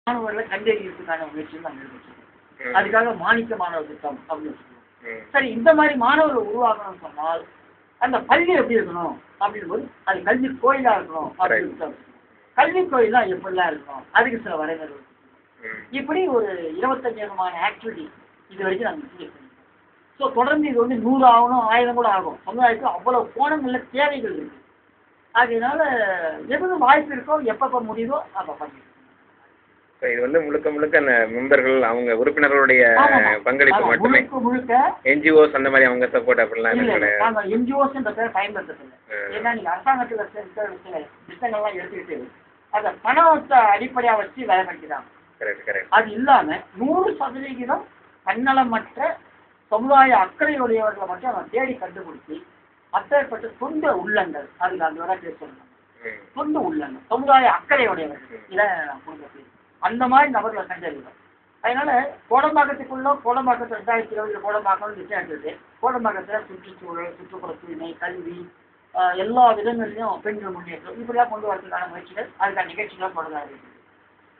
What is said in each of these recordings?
மாணவர்களை கண்டறியறதுக்கான முயற்சியும் நாங்கள் ஈடுபட்டிருக்கோம். அதுக்காக மாணிக்க மாணவர் திட்டம் அப்படின்னு வச்சுருக்கோம். சரி, இந்த மாதிரி மாணவர்கள் உருவாக்கணும்னு சொன்னால் அந்த பள்ளி எப்படி இருக்கணும் அப்படின் போது அது கல்வி கோயிலா இருக்கணும் அப்படின்னு. கல்வி கோயிலா எப்படிலாம் இருக்கணும் அதுக்கு சில வரைமுறை. இப்படி ஒரு 25 விதமான ஆக்டிவிட்டி இது வரைக்கும் நாங்கள் பண்ணியிருக்கோம். ஸோ தொடர்ந்து இது வந்து 100 ஆகணும், 1000 கூட ஆகும். சமுதாயத்துக்கு அவ்வளவு கோணங்கள்ல தேவைகள் இருக்கு. அதனால எது வாய்ப்பு இருக்கோ எப்பப்ப முடியுதோ அப்ப பண்ணிருக்கோம். இது வந்து முழுக்க முழுக்க அந்த மெம்பர்கள் அவங்க உறுப்பினர்களுடைய பங்களிப்பு மட்டுமே. முழுக்க என்ஜிஓஸ் அந்த மாதிரி அவங்க சப்போர்ட் அப்படிலாம் நாங்க என்ஜிஓஸ் பேர் பயன்படுத்தல. ஏன்னா நீங்க அரசாங்கத்துல சில திட்டங்கள்லாம் எடுத்துக்கிட்டு அந்த பணத்தை அடிப்படையா வச்சு வேலை பண்ணிக்கிறாங்க. அது இல்லாம 100% தன்னலமற்ற சமுதாய அக்கறையுடையவர்களை மட்டும் அவன் தேடி கண்டுபிடிச்சி அப்பேற்பட்ட சொந்த உள்ளங்கள் அதுக்கு அந்த வர பேசணும். சொந்த உள்ளங்கள் சமுதாய அக்கறையுடையவர்கள் இதை கொடுக்க அந்த மாதிரி நபர்களை கண்டறிவோம். அதனால கோடம்பாக்கத்துக்குள்ள கோடம்பாக்கத்தை 2020 கோடம்பாக்கம் திட்டம் எடுத்தது. கோடம்பாக்கத்தில் சுற்றுச்சூழல், சுற்றுப்புற தூய்மை, கல்வி, எல்லா விதங்களிலும் பெண்கள் முன்னேற்றம் இப்படிலாம் கொண்டு வரதுக்கான முயற்சிகள் அதுக்கான நிகழ்ச்சிகளாக தொடர்ந்து இருக்குது.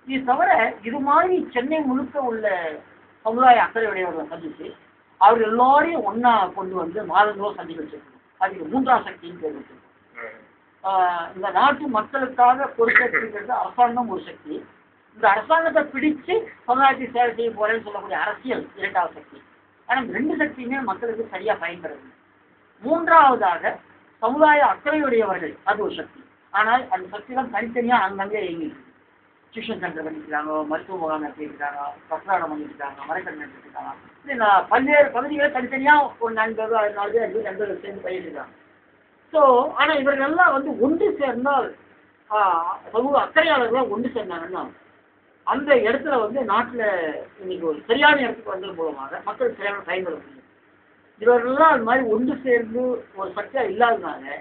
இது தவிர இது மாதிரி சென்னை முழுக்க உள்ள சமுதாய அக்கறையுடையவர்களை சந்திச்சு அவர் எல்லாரையும் ஒன்னா கொண்டு வந்து மாதங்களும் சந்திக்க வச்சிருக்கணும். அதுக்கு 3ஆம் சக்தின்னு பேர் வச்சிருக்கோம். இந்த நாட்டு மக்களுக்காக பொறுப்பேற்றுக்கிறது அரசாங்கம் ஒரு சக்தி. இந்த அரசாங்கத்தை பிடிச்சு சமுதாயத்தை சேவை செய்ய போறேன்னு சொல்லக்கூடிய அரசியல் 2வது சக்தி. ஆனால் 2 சக்தியுமே மக்களுக்கு சரியா பயன்படுது. 3ஆவதாக சமுதாய அக்கறையுடையவர்கள் அது ஒரு சக்தி. ஆனால் அந்த சக்திகள் தனித்தனியா அங்கங்கே இயங்கிட்டு டியூஷன் சென்டர் பண்ணிக்கிறாங்க, மருத்துவ முகாம் நடத்திருக்காங்க, பிரசாரம் பண்ணிருக்காங்க, மறைக்கடை நடத்திருக்காங்க. பல்வேறு பகுதிகளை தனித்தனியா ஒரு 4 பேர் 4 பேர் 5 நண்பர்கள் சேர்ந்து பயிரிடுறாங்க. ஸோ ஆனா இவர்கள் எல்லாம் வந்து ஒன்று சேர்ந்தால் சமூக அக்கறையாளர்களாக ஒன்று சேர்ந்தாங்கன்னா அந்த இடத்துல வந்து நாட்டில் இன்னைக்கு ஒரு சரியான இடத்துக்கு வந்தது மூலமாக மக்கள் சரியான பயன்பட முடியும். இவர்கள்லாம் அது மாதிரி ஒன்று சேர்ந்து ஒரு சக்தியா இல்லாததுனால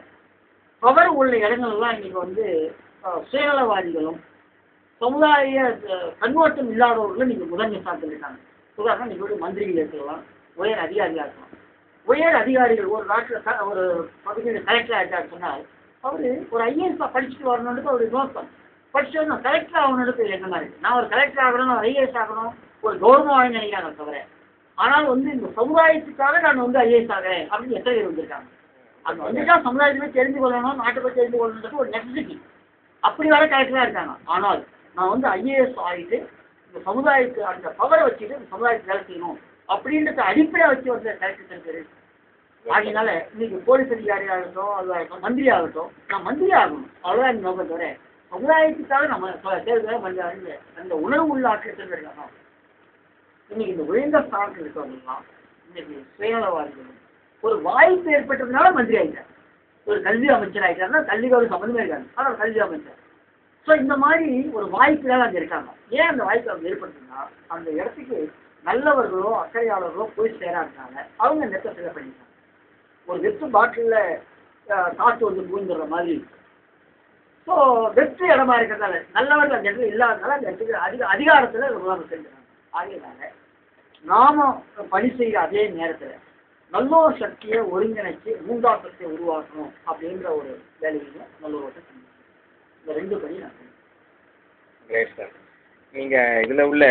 பவர் உள்ள இடங்கள்லாம் இன்னைக்கு வந்து சுயநலவாதிகளும் சமுதாய கண்ணோட்டம் இல்லாதவர்களும் நீங்கள் முதன்மை சார்ந்திருக்காங்க. உதாரணம் நீங்கள் மந்திரிகள் இருக்கலாம், உயர் அதிகாரியாக இருக்கலாம். உயர் அதிகாரிகள் ஒரு நாட்டில் ஒரு பகுதியில் கலெக்டர் ஆகிட்டார் சொன்னால் அவர் ஒரு ஐஏஎஸ் படிச்சுட்டு வரணுன்றது அவருடைய நோக்கம். படிச்சுட்டு நான் கலெக்டர் ஆகணுன்றது எண்ணமாக இருக்குது. நான் ஒரு கலெக்டர் ஆகணும், நான் ஐஏஎஸ் ஆகணும், ஒரு கௌரவம் ஆகணும்னு நினைக்கிறாங்க தவிர ஆனால் வந்து இந்த சமுதாயத்துக்காக நான் வந்து ஐஏஎஸ் ஆகிறேன் அப்படின்னு எத்தனை பேர் வந்திருக்காங்க. அங்கே வந்துட்டா சமுதாயத்துமே தெரிந்து கொள்ளணும், நாட்டை பற்றி தெரிந்து கொள்ளணுன்றது ஒரு நெசசிட்டி. அப்படி வர கலெக்டராக இருக்காங்க. ஆனால் நான் வந்து ஐஏஎஸ் ஆகிட்டு இந்த சமுதாயத்து அந்த பவரை வச்சுட்டு இந்த சமுதாயத்தை வேலை செய்யணும் அப்படின்றத அடிப்படையாக வச்சு வந்து கலெக்டர் பேர். ஆகினால இன்னைக்கு போலீஸ் அதிகாரி ஆகட்டும், அதுவாகட்டும், மந்திரி ஆகட்டும், நான் மந்திரி ஆகணும் அவ்வளோதான் இந்த நோக்கம் தவிர சமுதாயத்துக்காக நம்ம தேர்தலாக மந்திரி அந்த உணர்வு உள்ள ஆட்கள் இருக்காங்க. இன்னைக்கு இந்த உயர்ந்த ஸ்தானத்தில் இருக்கவங்கலாம் இன்னைக்கு சுயநலவாதிகளும் ஒரு வாய்ப்பு ஏற்பட்டதுனால மந்திரி ஆகிட்டார், ஒரு கல்வி அமைச்சர் ஆகிட்டாருன்னா கல்விக்கு ஒரு சம்மந்தமே இருக்காங்க, ஆனால் கல்வி அமைச்சர். ஸோ இந்த மாதிரி ஒரு வாய்ப்புகள் அங்கே இருக்காங்க. ஏன் அந்த வாய்ப்பு அவங்க ஏற்படுத்துனா அந்த இடத்துக்கு நல்லவர்களோ அக்கறையாளர்களோ போய் சேராதுனால அவங்க நெட்டை ஃபில் பண்ணிட்டாங்க. ஒரு வெற்று பாட்டிலில் காற்று வந்து பூந்துடுற மாதிரி. ஸோ வெற்று இடமா இருக்கிறதால நல்லவர்கள் அந்த இடத்துல இல்லாதனால அந்த இடத்துக்கு அதிகாரத்தில் முதல்வர் செஞ்சுறாங்க. ஆகையினால நாம பணி செய்கிற அதே நேரத்தில் நல்லோர் சக்தியை ஒருங்கிணைச்சு 3ஆம் சக்தியை உருவாக்கணும் அப்படின்ற ஒரு வேலையில நல்லோர் இந்த 2 பணி நான் நீங்கள் இதில் உள்ள